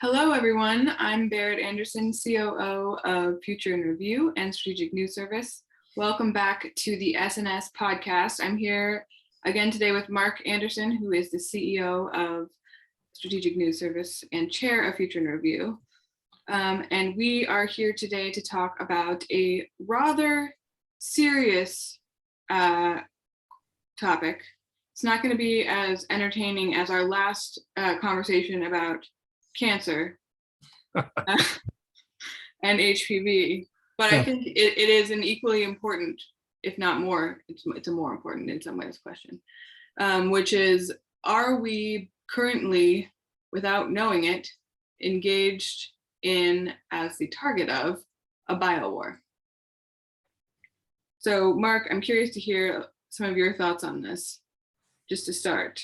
Hello, everyone. I'm Berit Anderson, COO of Future in Review and Strategic News Service. Welcome back to the SNS podcast. I'm here again today with Mark Anderson, who is the CEO of Strategic News Service and Chair of Future in Review. And we are here today to talk about a rather serious topic. It's not going to be as entertaining as our last conversation about cancer and HPV, but I think it is an equally important, if not more, it's a more important in some ways question, which is, are we currently, without knowing it, engaged in, as the target of, a biowar? So Mark, I'm curious to hear some of your thoughts on this, just to start.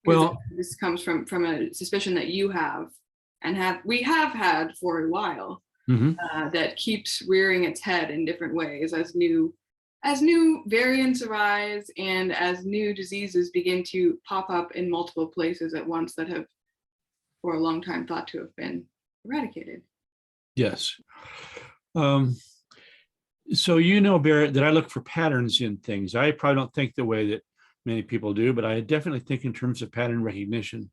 Well, this comes from a suspicion that you have and we have had for a while, that keeps rearing its head in different ways as new variants arise and as new diseases begin to pop up in multiple places at once that have for a long time thought to have been eradicated. Yes. So Berit, that I look for patterns in things. I probably don't think the way that many people do, but I definitely think in terms of pattern recognition.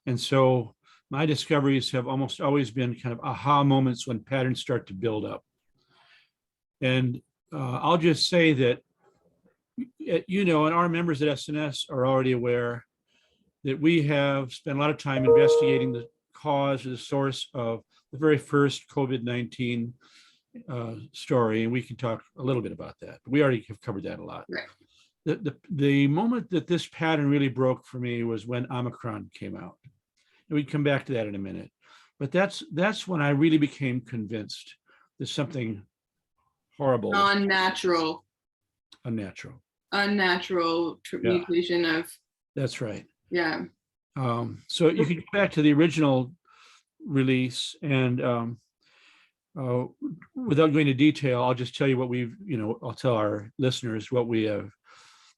And so my discoveries have almost always been kind of aha moments when patterns start to build up. And I'll just say that, and our members at SNS are already aware that we have spent a lot of time investigating the cause or the source of the very first COVID-19 story, and we can talk a little bit about that. But we already have covered that a lot. Right. The moment that this pattern really broke for me was when Omicron came out. And we'd come back to that in a minute. But that's when I really became convinced that something horrible. Unnatural mutation of. That's right. Yeah. So you can go back to the original release, and without going into detail, I'll just tell you what I'll tell our listeners what we have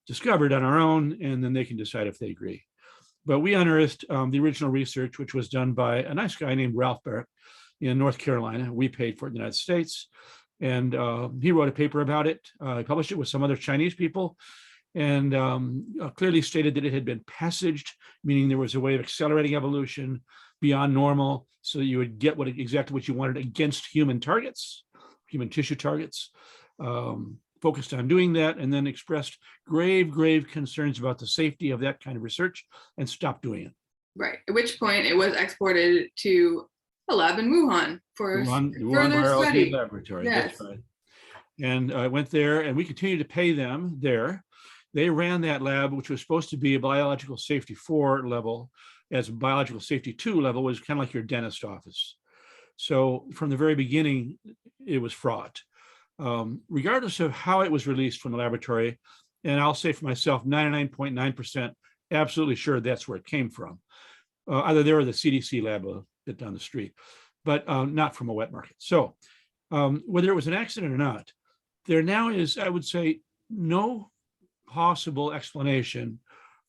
discovered on our own, and then they can decide if they agree. But we unearthed the original research, which was done by a nice guy named Ralph Berit in North Carolina. We paid for it in the United States. And he wrote a paper about it. He published it with some other Chinese people, and clearly stated that it had been passaged, meaning there was a way of accelerating evolution beyond normal so that you would get exactly what you wanted against human targets, human tissue targets. Focused on doing that, and then expressed grave concerns about the safety of that kind of research and stopped doing it. Right. At which point it was exported to a lab in Wuhan for further study. Laboratory. Yes. That's right. And I went there, and we continued to pay them there. They ran that lab, which was supposed to be a biological safety 4 level, as a biological safety 2 level was kind of like your dentist office. So from the very beginning, it was fraught. Regardless of how it was released from the laboratory, and I'll say for myself, 99.9% absolutely sure that's where it came from. Either there or the CDC lab a bit down the street, but not from a wet market. So whether it was an accident or not, there now is, I would say, no possible explanation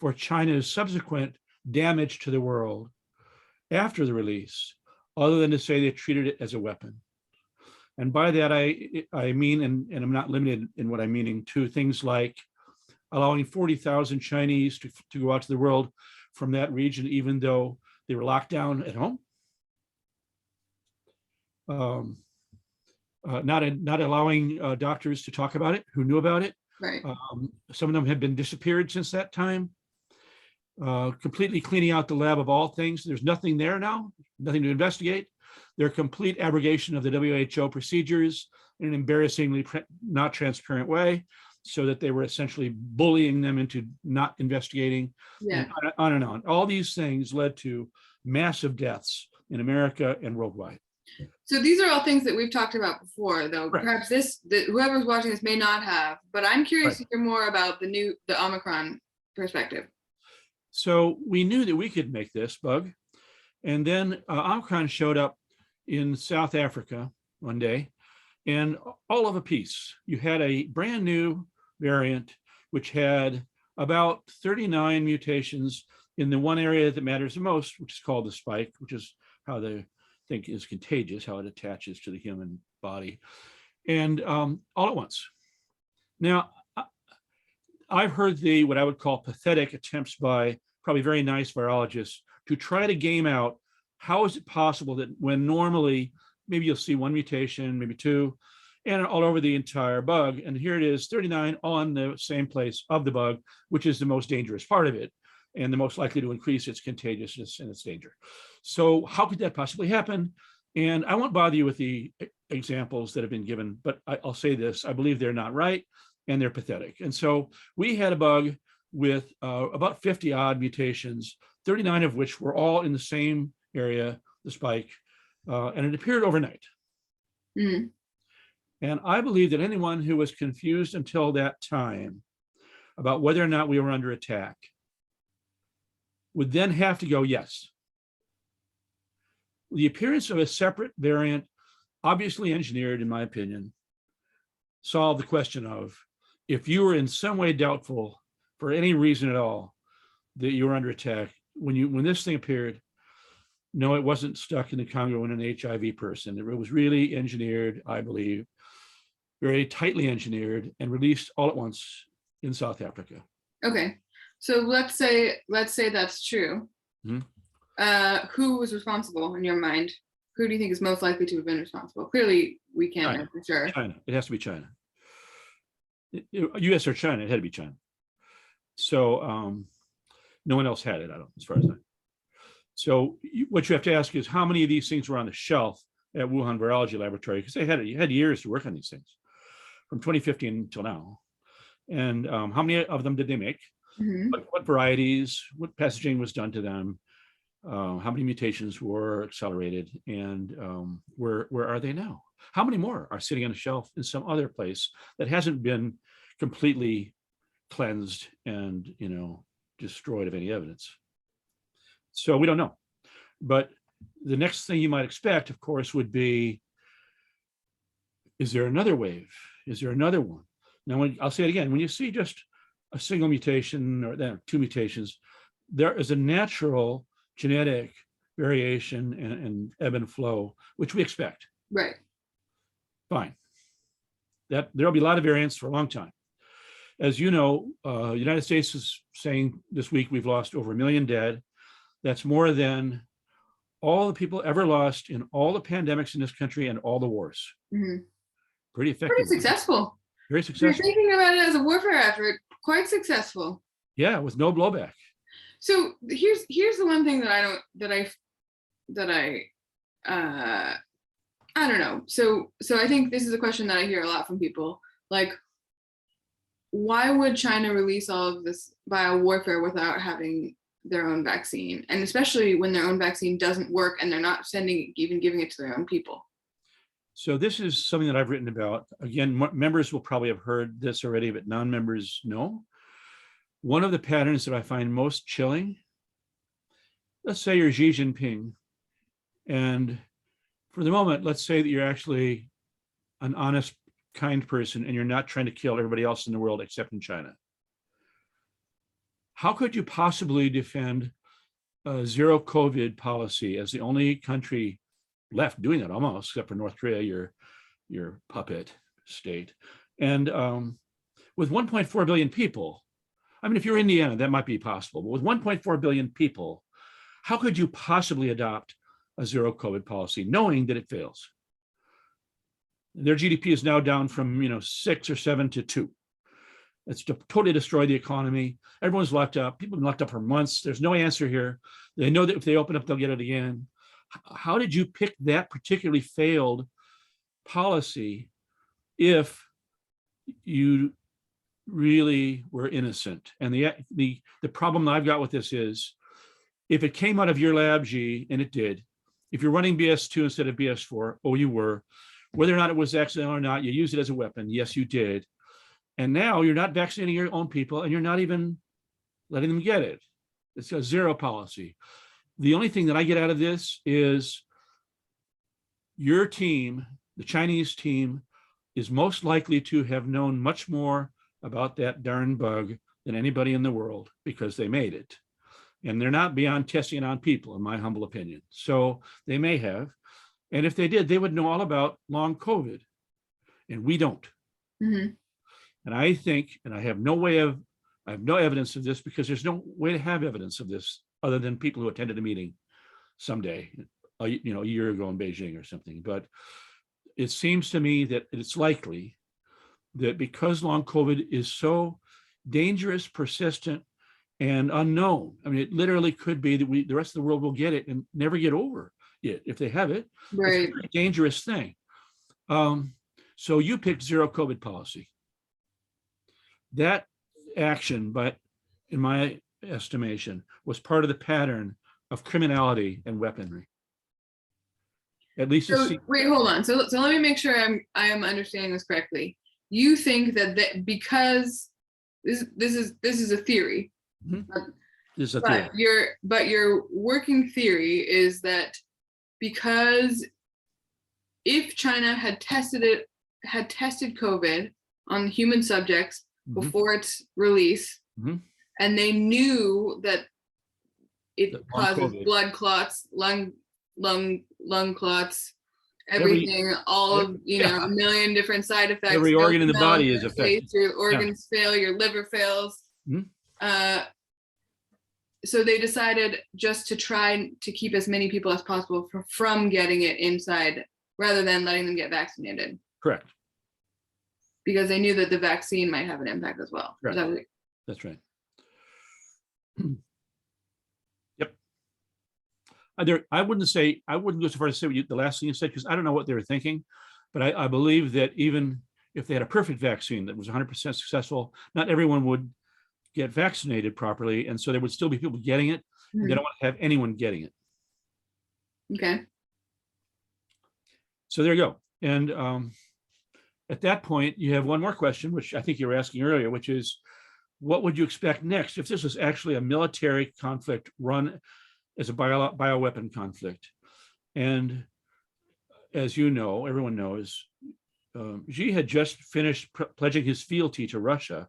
for China's subsequent damage to the world after the release, other than to say they treated it as a weapon. And by that, I mean, and I'm not limited in what I'm meaning to, things like allowing 40,000 Chinese to go out to the world from that region, even though they were locked down at home. Not allowing doctors to talk about it who knew about it. Right. Some of them have been disappeared since that time. Completely cleaning out the lab of all things. There's nothing there now, nothing to investigate. Their complete abrogation of the WHO procedures in an embarrassingly not transparent way, so that they were essentially bullying them into not investigating. Yeah. And on and on. All these things led to massive deaths in America and worldwide. So these are all things that we've talked about before, though. Right. Perhaps whoever's watching this may not have, but I'm curious to hear more about the Omicron perspective. So we knew that we could make this bug. And then Omicron showed up in South Africa one day, and all of a piece, you had a brand new variant, which had about 39 mutations in the one area that matters the most, which is called the spike, which is how they think is contagious, how it attaches to the human body, and all at once. Now, I've heard what I would call pathetic attempts by probably very nice virologists to try to game out how is it possible that when normally maybe you'll see one mutation, maybe two, and all over the entire bug, and here it is, 39 on the same place of the bug, which is the most dangerous part of it and the most likely to increase its contagiousness and its danger. So how could that possibly happen? And I won't bother you with the examples that have been given, but I'll say this, I believe they're not right and they're pathetic. And so we had a bug with about 50 odd mutations, 39 of which were all in the same area, the spike, and it appeared overnight. Mm. And I believe that anyone who was confused until that time about whether or not we were under attack would then have to go, yes. The appearance of a separate variant, obviously engineered, in my opinion, solved the question of if you were in some way doubtful for any reason at all that you were under attack, when this thing appeared, no, it wasn't stuck in the Congo in an HIV person. It was really engineered, I believe, very tightly engineered and released all at once in South Africa. Okay, so let's say that's true. Mm-hmm. Who was responsible in your mind? Who do you think is most likely to have been responsible? Clearly, we can't know for sure. China. It has to be China. U.S. or China. It had to be China. So no one else had it, as far as I know. So what you have to ask is how many of these things were on the shelf at Wuhan Virology Laboratory, because they had years to work on these things from 2015 until now. And how many of them did they make? Mm-hmm. What varieties, what passaging was done to them, how many mutations were accelerated, and where are they now? How many more are sitting on a shelf in some other place that hasn't been completely cleansed and destroyed of any evidence? So we don't know. But the next thing you might expect, of course, would be, is there another wave? Is there another one? Now, I'll say it again, when you see just a single mutation or two mutations, there is a natural genetic variation and ebb and flow, which we expect. Right. Fine. There'll be a lot of variants for a long time. As you know, the United States is saying this week we've lost over 1 million dead. That's more than all the people ever lost in all the pandemics in this country and all the wars. Mm-hmm. Pretty effective. Pretty successful. Very successful. You're thinking about it as a warfare effort, quite successful. Yeah, with no blowback. So here's the one thing that I don't know. So I think this is a question that I hear a lot from people. Like, why would China release all of this biowarfare without having their own vaccine, and especially when their own vaccine doesn't work and they're not even giving it to their own people? So this is something that I've written about. Again, members will probably have heard this already, but non-members no. One of the patterns that I find most chilling, let's say you're Xi Jinping, and for the moment, let's say that you're actually an honest, kind person and you're not trying to kill everybody else in the world except in China. How could you possibly defend a zero COVID policy as the only country left doing that, almost, except for North Korea, your puppet state, and with 1.4 billion people? I mean, if you're Indiana, that might be possible, but with 1.4 billion people, how could you possibly adopt a zero COVID policy, knowing that it fails? Their GDP is now down from 6 or 7 to 2. It's totally destroyed the economy. Everyone's locked up. People have been locked up for months. There's no answer here. They know that if they open up, they'll get it again. How did you pick that particularly failed policy if you really were innocent? And the problem I've got with this is, if it came out of your lab, G, and it did, if you're running BS2 instead of BS4, oh, you were, whether or not it was accidental or not, you used it as a weapon. Yes, you did. And now you're not vaccinating your own people and you're not even letting them get it. It's a zero policy. The only thing that I get out of this is your team, the Chinese team, is most likely to have known much more about that darn bug than anybody in the world because they made it. And they're not beyond testing it on people, in my humble opinion. So they may have. And if they did, they would know all about long COVID. And we don't. Mm-hmm. And I think, and I have no evidence of this, because there's no way to have evidence of this other than people who attended a meeting someday, a year ago in Beijing or something. But it seems to me that it's likely that because long COVID is so dangerous, persistent, and unknown, I mean, it literally could be that the rest of the world will get it and never get over it if they have it. Right. It's a very dangerous thing. So you picked zero COVID policy. That action, but in my estimation, was part of the pattern of criminality and weaponry. At least wait, hold on. So let me make sure I am understanding this correctly. You think that because this is a theory. Mm-hmm. This is a theory. But your working theory is that because if China had tested COVID on human subjects Mm-hmm. before its release, Mm-hmm. and they knew that it causes COVID. blood clots, lung clots, everything, a million different side effects. Every organ in the body is affected. Your organs fail, your liver fails. Mm-hmm. So they decided just to try to keep as many people as possible from getting it inside, rather than letting them get vaccinated. Correct. Because they knew that the vaccine might have an impact as well. Right. That's right. Yep. I wouldn't go so far as to say the last thing you said, because I don't know what they were thinking, but I believe that even if they had a perfect vaccine that was 100% successful, not everyone would get vaccinated properly. And so there would still be people getting it. Mm-hmm. And they don't want to have anyone getting it. Okay. So there you go. And at that point, you have one more question, which I think you were asking earlier, which is, what would you expect next if this was actually a military conflict run as a bioweapon conflict? And as you know, everyone knows, Xi had just finished pledging his fealty to Russia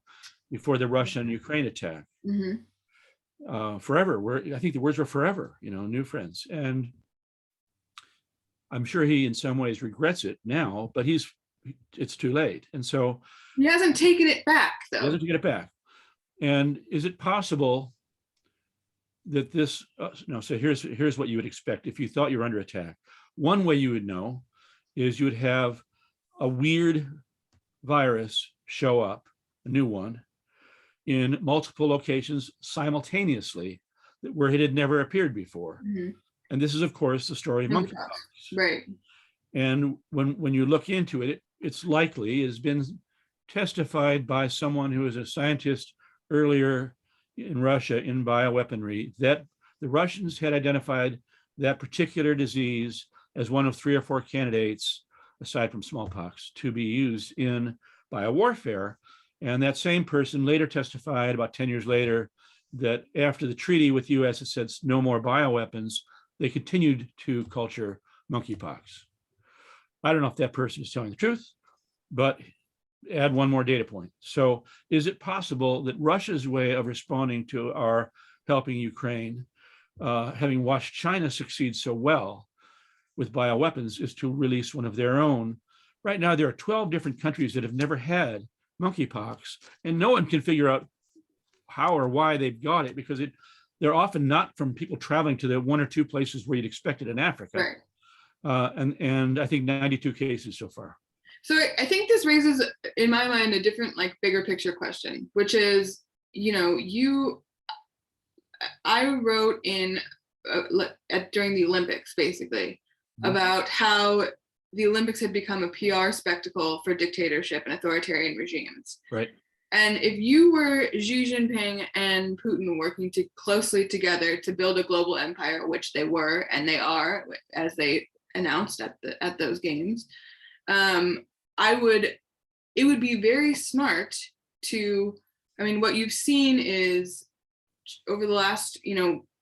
before the Russia and Ukraine attack. Mm-hmm. Forever. I think the words were forever, new friends. And I'm sure he in some ways regrets it now, but it's too late. And so he hasn't taken it back, though. He hasn't taken it back. And is it possible that this, so here's what you would expect if you thought you were under attack. One way you would know is you would have a weird virus show up, a new one, in multiple locations simultaneously where it had never appeared before. Mm-hmm. And this is, of course, the story of monkeypox. Right. And when you look into it, it's likely, it has been testified by someone who was a scientist earlier in Russia in bioweaponry, that the Russians had identified that particular disease as one of 3 or 4 candidates, aside from smallpox, to be used in biowarfare. And that same person later testified about 10 years later that after the treaty with the US, it said no more bioweapons, they continued to culture monkeypox. I don't know if that person is telling the truth, but add one more data point. So is it possible that Russia's way of responding to our helping Ukraine, having watched China succeed so well with bioweapons, is to release one of their own? Right now, there are 12 different countries that have never had monkeypox, and no one can figure out how or why they've got it, because they're often not from people traveling to the 1 or 2 places where you'd expect it in Africa. Right. And I think 92 cases so far. So I think this raises, in my mind, a different, bigger picture question, which is, I wrote in during the Olympics, basically, mm-hmm. about how the Olympics had become a PR spectacle for dictatorship and authoritarian regimes. Right. And if you were Xi Jinping and Putin working closely together to build a global empire, which they were and they are, as they announced at those games, it would be very smart to, what you've seen is over the last,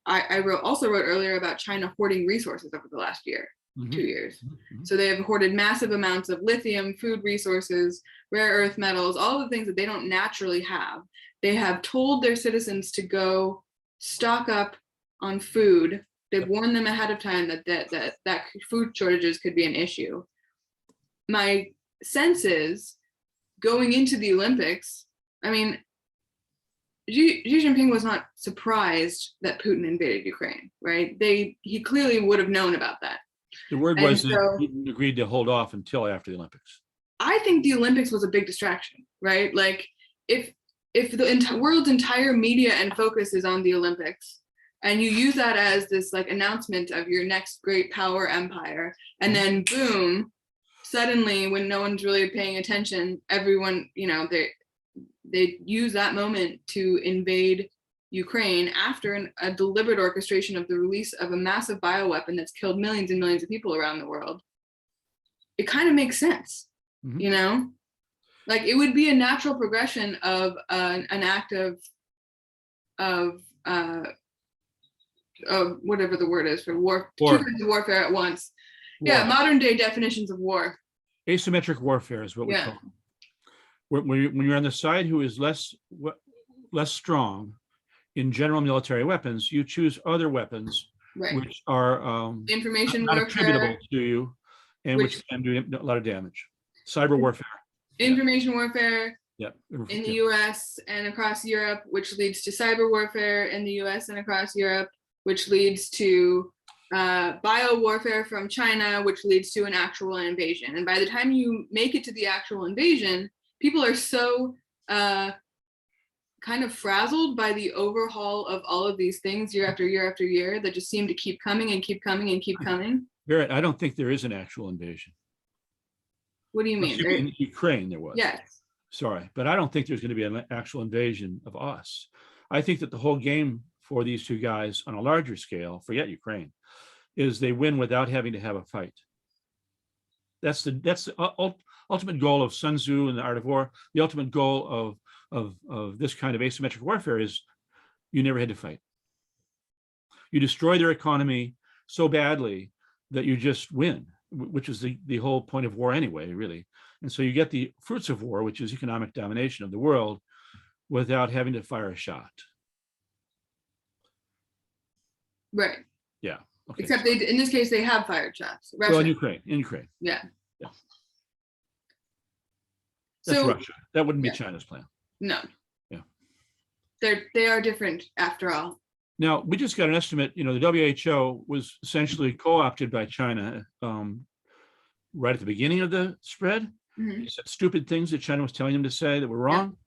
I also wrote earlier about China hoarding resources over the last year, mm-hmm. 2 years. Mm-hmm. So they have hoarded massive amounts of lithium, food resources, rare earth metals, all the things that they don't naturally have. They have told their citizens to go stock up on food. They've warned them ahead of time that food shortages could be an issue. My sense is going into the Olympics, I mean, Xi Jinping was not surprised that Putin invaded Ukraine, right? He clearly would have known about that. The word was that Putin agreed to hold off until after the Olympics. I think the Olympics was a big distraction, right? Like if the world's entire media and focus is on the Olympics, and you use that as this like announcement of your next great power empire, and then boom, suddenly when no one's really paying attention, everyone, they use that moment to invade Ukraine after a deliberate orchestration of the release of a massive bioweapon that's killed millions and millions of people around the world. It kind of makes sense, like it would be a natural progression of an act of whatever the word is for war. Two kinds of warfare at once. War. Yeah, modern day definitions of war. Asymmetric warfare is what we call it. When you're on the side who is less strong in general military weapons, you choose other weapons which are information not warfare, attributable to you, and which can do a lot of damage. Cyber warfare. Information warfare in the US and across Europe, which leads to cyber warfare in the US and across Europe, which leads to bio warfare from China, which leads to an actual invasion. And by the time you make it to the actual invasion, people are so kind of frazzled by the overhaul of all of these things year after year after year that just seem to keep coming and keep coming and keep coming. Berit, I don't think there is an actual invasion. What do you mean? In Ukraine, there was. Yes. Sorry, but I don't think there's going to be an actual invasion of us. I think that the whole game for these two guys on a larger scale, forget Ukraine, is they win without having to have a fight. That's the ultimate goal of Sun Tzu and the Art of War. The ultimate goal of this kind of asymmetric warfare is you never had to fight. You destroy their economy so badly that you just win, which is the whole point of war anyway, really. And so you get the fruits of war, which is economic domination of the world, without having to fire a shot. Right. Yeah. Okay. Except in this case, they have fired shots. Russia. Well, in Ukraine. Yeah. That's Russia. That wouldn't be China's plan. No. Yeah. They are different after all. Now, we just got an estimate, the WHO was essentially co-opted by China right at the beginning of the spread. They said stupid things that China was telling them to say that were wrong.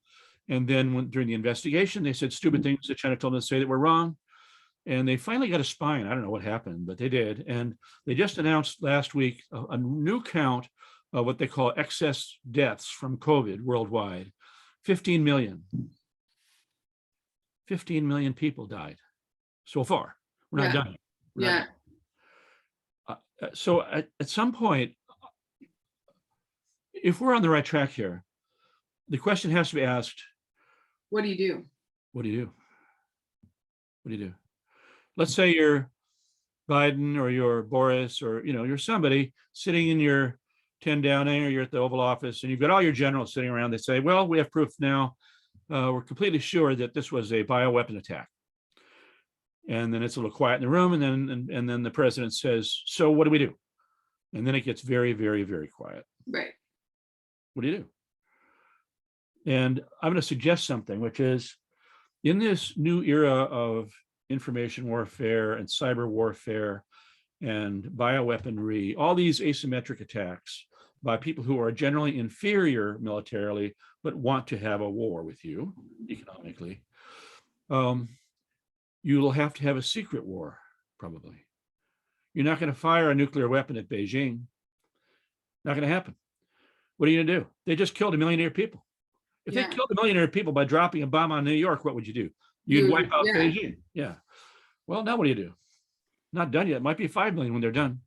Yeah. And then during the investigation, they said stupid things that China told them to say that were wrong. And they finally got a spine. I don't know what happened, but they did. And they just announced last week a new count of what they call excess deaths from COVID worldwide. 15 million. 15 million people died so far. We're not done. So at some point, if we're on the right track here, the question has to be asked, what do you do? What do you do? What do you do? Let's say you're Biden or you're Boris or you're somebody sitting in your 10 Downing or you're at the Oval Office and you've got all your generals sitting around. They say, well, we have proof now. We're completely sure that this was a bioweapon attack. And then it's a little quiet in the room, and then the president says, so what do we do? And then it gets very, very, very quiet. Right. What do you do? And I'm going to suggest something, which is in this new era of information warfare and cyber warfare and bioweaponry, all these asymmetric attacks by people who are generally inferior militarily, but want to have a war with you economically, you will have to have a secret war, probably. You're not going to fire a nuclear weapon at Beijing. Not going to happen. What are you going to do? They just killed 1 million people. If they killed 1 million people by dropping a bomb on New York, what would you do? You'd wipe out Beijing. Yeah. Well, now what do you do? Not done yet. It might be 5 million when they're done.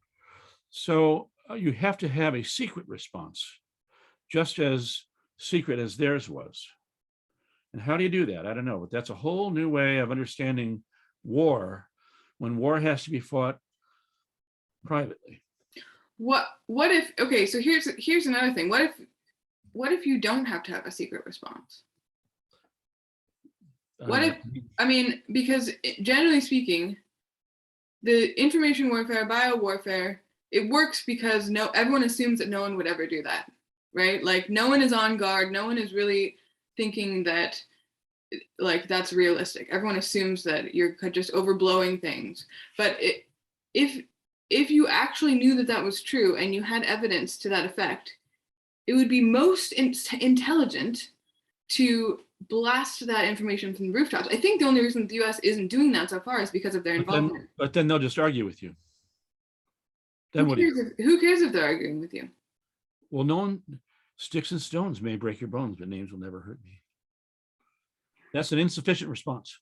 So you have to have a secret response, just as secret as theirs was. And how do you do that? I don't know, but that's a whole new way of understanding war, when war has to be fought privately. What if, okay, so here's another thing. What if you don't have to have a secret response? What if, I mean, because generally speaking, the information warfare, biowarfare, it works because everyone assumes that no one would ever do that, right? Like no one is on guard. No one is really thinking that like that's realistic. Everyone assumes that you're just overblowing things. But if you actually knew that that was true and you had evidence to that effect, it would be most intelligent to blast that information from the rooftops. I think the only reason the US isn't doing that so far is because of their involvement. But then they'll just argue with you. Then who cares if they're arguing with you? Well, no one, sticks and stones may break your bones, but names will never hurt me. That's an insufficient response.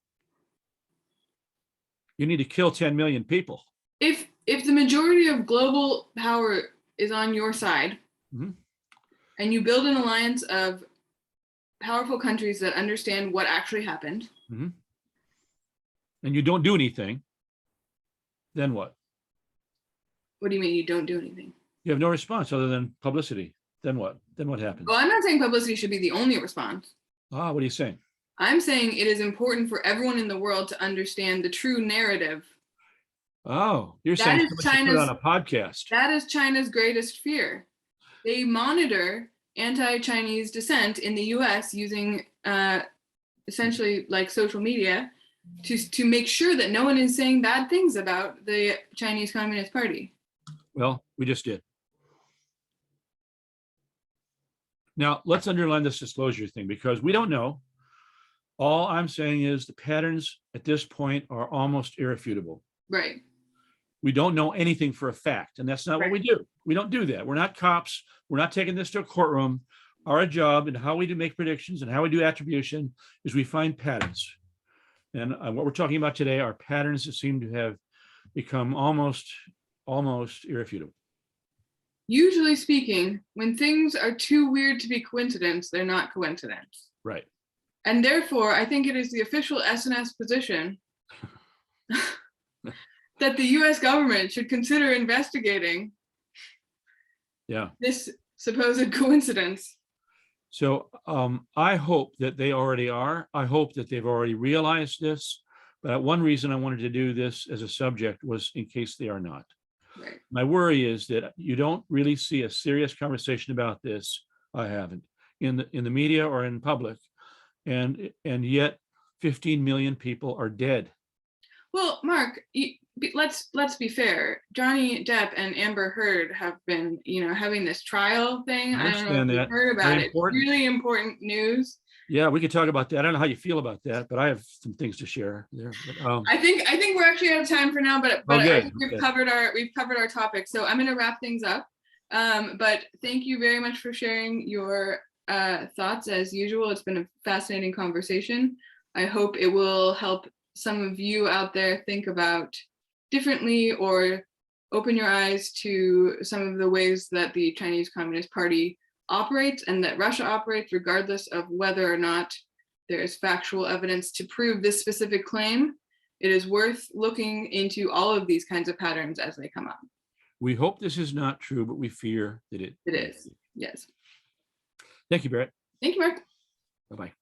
You need to kill 10 million people. If the majority of global power is on your side, mm-hmm. and you build an alliance of powerful countries that understand what actually happened, mm-hmm. and you don't do anything, then what? What do you mean you don't do anything? You have no response other than publicity. Then what? Then what happens? Well, I'm not saying publicity should be the only response. What are you saying? I'm saying it is important for everyone in the world to understand the true narrative. Oh, you're saying China's on a podcast. That is China's greatest fear. They monitor anti-Chinese dissent in the US using essentially like social media to make sure that no one is saying bad things about the Chinese Communist Party. Well, we just did. Now, let's underline this disclosure thing because we don't know. All I'm saying is the patterns at this point are almost irrefutable. Right. We don't know anything for a fact, and that's not what we do. We don't do that. We're not cops. We're not taking this to a courtroom. Our job and how we do make predictions and how we do attribution is we find patterns. And what we're talking about today are patterns that seem to have become almost irrefutable. Usually speaking, when things are too weird to be coincidence, they're not coincidence. Right. And therefore, I think it is the official SNS position that the US government should consider investigating this supposed coincidence. So I hope that they already are. I hope that they've already realized this. But one reason I wanted to do this as a subject was in case they are not. Right. My worry is that you don't really see a serious conversation about this. I haven't in the media or in public. And yet 15 million people are dead. Well, Mark, let's be fair. Johnny Depp and Amber Heard have been, having this trial thing. I don't know if you've heard about it. Really important news. Yeah, we could talk about that. I don't know how you feel about that, but I have some things to share there. But, I think we're actually out of time for now, but I think we've covered our topic. So I'm going to wrap things up. But thank you very much for sharing your thoughts as usual. It's been a fascinating conversation. I hope it will help some of you out there think about differently or open your eyes to some of the ways that the Chinese Communist Party operates and that Russia operates, regardless of whether or not there is factual evidence to prove this specific claim. It is worth looking into all of these kinds of patterns as they come up. We hope this is not true, but we fear that it is. Yes. Thank you, Berit. Thank you, Mark. Bye-bye.